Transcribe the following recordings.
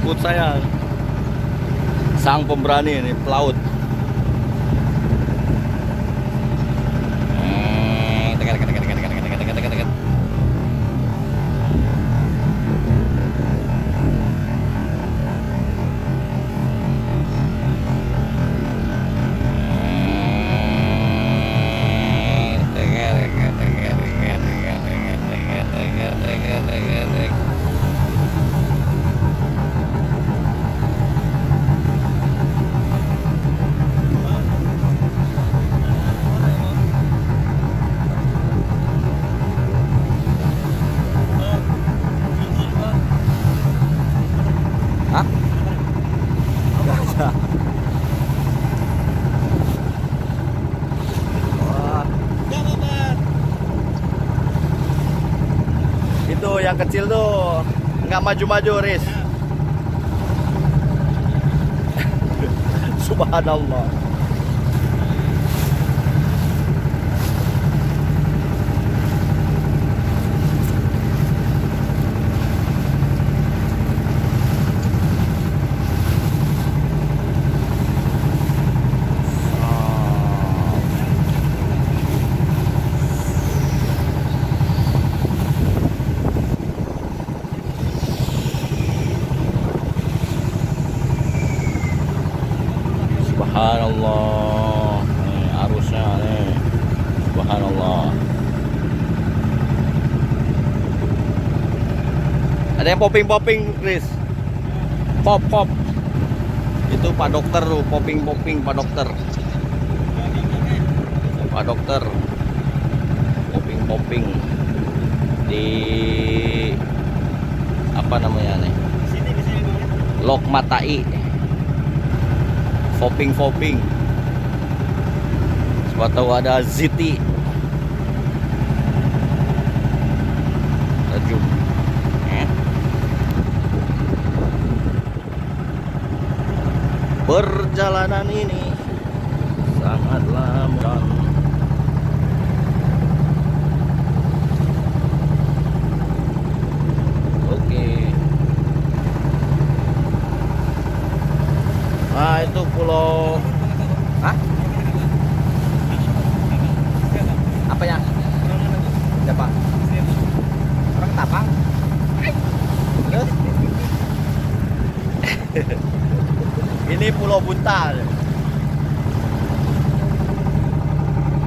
jemput saya. Sang pemberani ini, pelaut. Itu yang kecil tuh nggak maju-maju, Riz. Subhanallah. Subhanallah, nih arusnya nih. Subhanallah. Ada yang popping, Chris. Pop. Itu Pak Dokter tuh, popping Pak Dokter. Pak Dokter. Popping di apa namanya nih? Lok Matai. Popping. Siapa tahu ada Ziti. Tajum. Perjalanan ini sangatlah mudah. Nah, itu pulau. Hah? Apanya? Siapa? Orang Ketapang. Terus? Ini Pulau Buntal.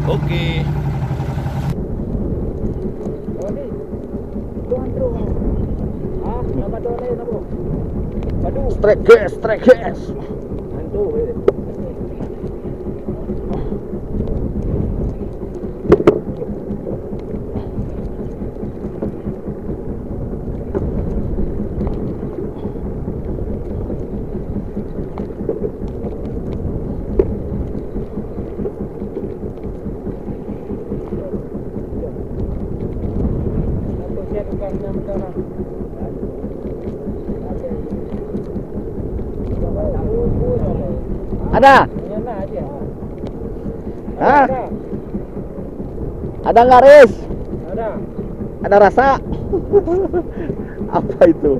Oke. Strike gas. Ada? Hah? Ada nggak, Riz? Ada rasa? Apa itu?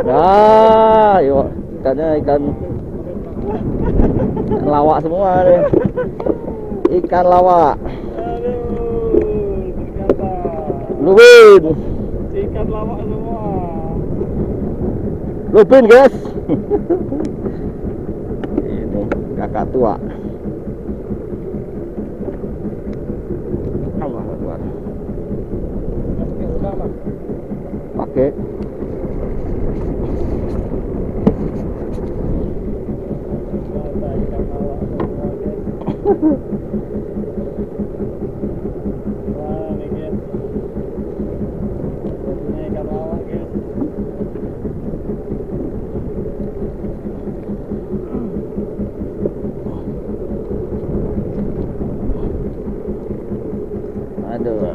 Nah, yuk, ikan lawak semua deh. Ikan lawak. Lubin. Ikan lawak semua. Lubin, guys. Ini kakak tua. Allah Akbar. Pakai. Aduh.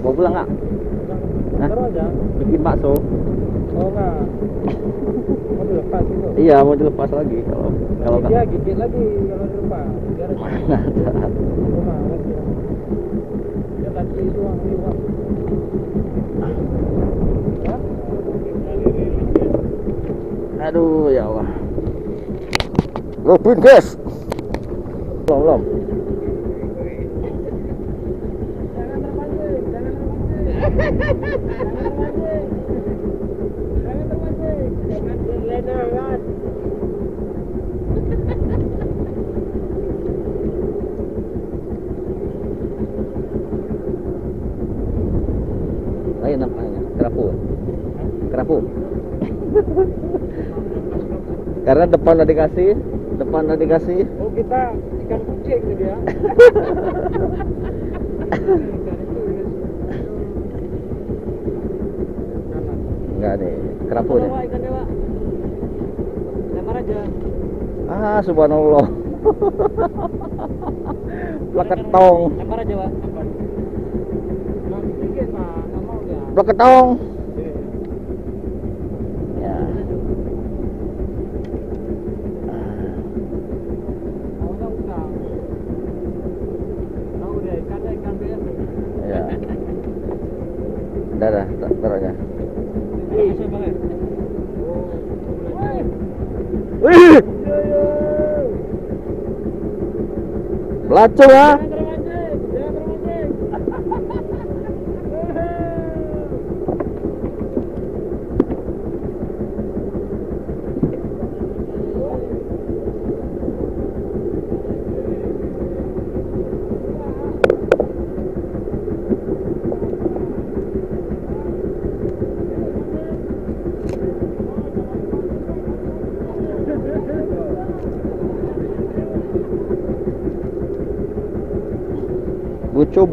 Mau pulang nggak? Taruh aja. Bikin bakso. Oh enggak. Mau dilepas itu. Iya, mau dilepas lagi kalau dia gigit lagi kalau dilepas. Biar Males ya. Ya tadi doang lewat. Ya? Aduh ya Allah. Lupin guys. Belum. Jangan terpancing, jangan terpancing. Jangan terpancing. Jangan terpancing. Jangan berleder kan. Lain namanya, kerapu. Kerapu. Karena depan udah dikasih. Oh, kita ikan kucing tadi ya. Enggak nih, kerapu nih. Ikan dewa. Lempar aja. Ah, subhanallah. Plaketong. Lempar aja, Pak. Lempar. Nah, sedikit, Pak. Nggak mau dia. Plaketong. Ya. Mau nggak usah. Tahu dia ikannya ikan biasa. Ya. Dah, taruhnya. Bisa, Bang, ya? Oh, Wih, pelacung ya. jangan terpancing, jangan terpancing.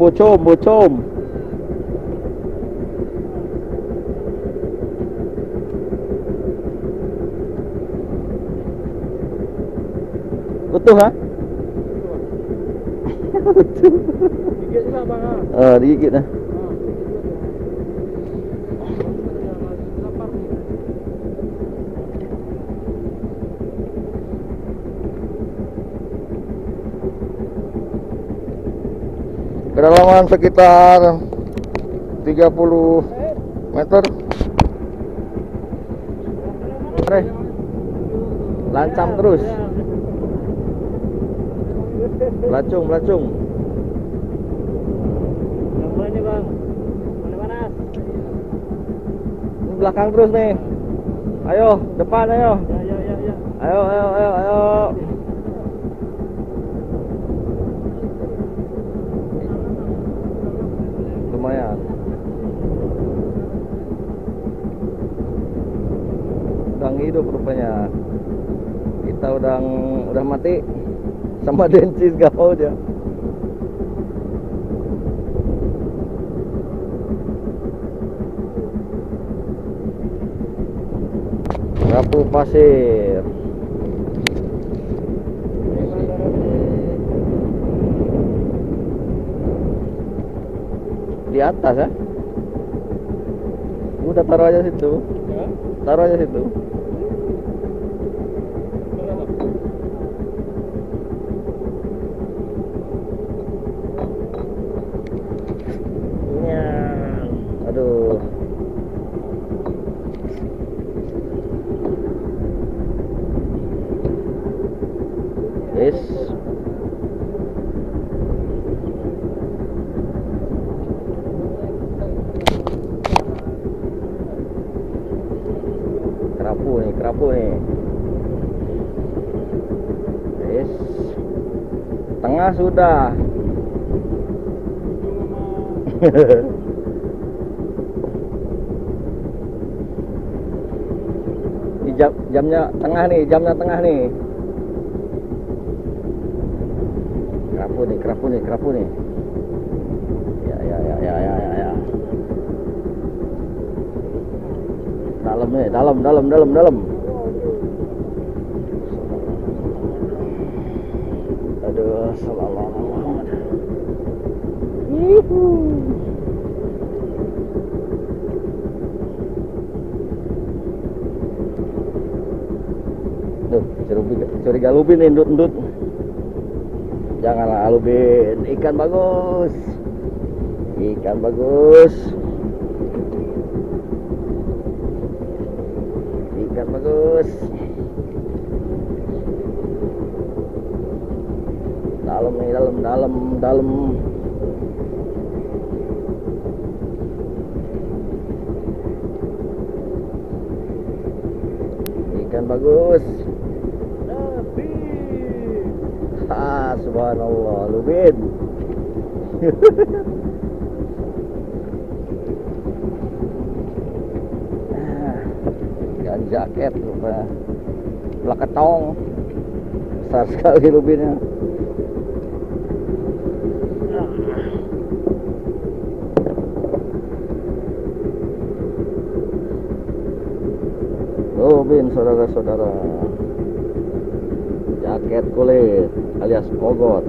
Bocom. Utuh ha? Utuh. Gigit juga, Bang. Digigit dah. Lapar nih. Kedalaman sekitar 30 meter. Lancang terus. Belacung. Yang mana nih, Bang? Mana panas? Ini belakang terus nih. Ayo, depan ayo. Ya. Ayo. Lumayan. Udah hidup rupanya. Kita udah mati sama dencis galau dia. Kerapu pasir. Di atas ya. Udah taruh aja situ. Ya. Taruh aja situ. Ya. Aduh. Yes. Kerapu nih. Yes. Tengah sudah. Ini jamnya tengah nih. Kerapu nih. Ya. Dalam nih, dalam. Aduh, sallallahu alaihi Muhammad. Duh, curiga lubin nih, endut. Janganlah Alubin, ikan bagus. Ikan bagus. Ikan bagus. Dalam nih, dalam. Ikan bagus. Subhanallah, Lubin. Ikan jaket lupa. Plaketong. Besar sekali Lubinnya. Lubin, saudara-saudara. Jaket kulit alias kogot.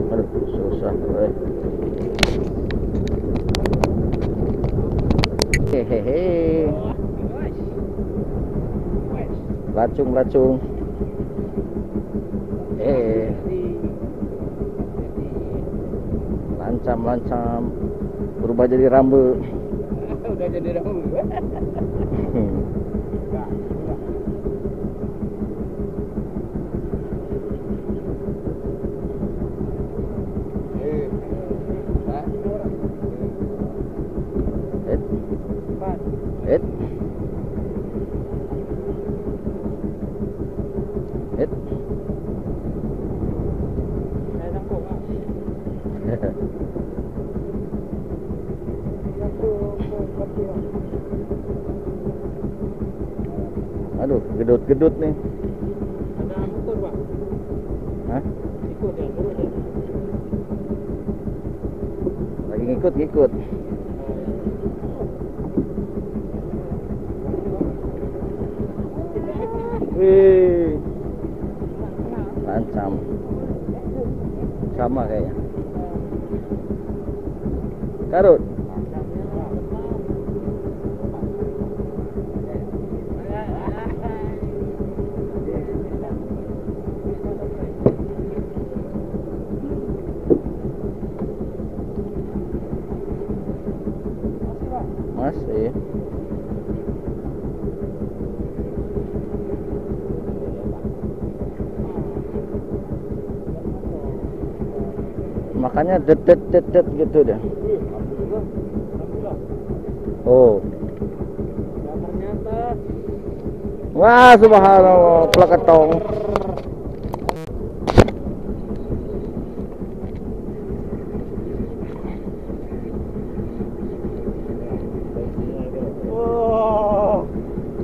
Aduh, susah, hehehe. Lacung. Lancam. Berubah jadi rambu. Udah jadi rambu. Aduh, gedut nih. Ada motor, Pak. Hah? Ikut ya, turun ya. Lagi ngikut. Wih, lancam. Sama kayaknya. Karut. Masih. Makanya det gitu deh. Oh. Ternyata Wah, subhanallah, plaketong.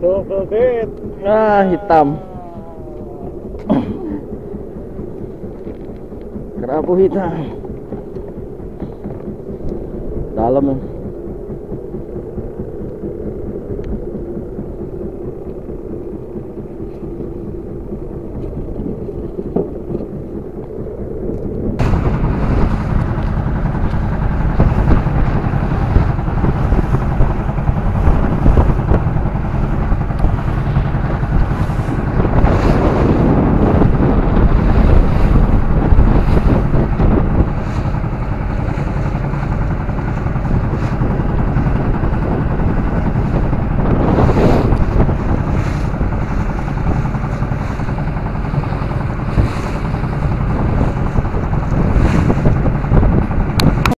double hit. Ah, hitam. Kerapu hitam. Dalam ya.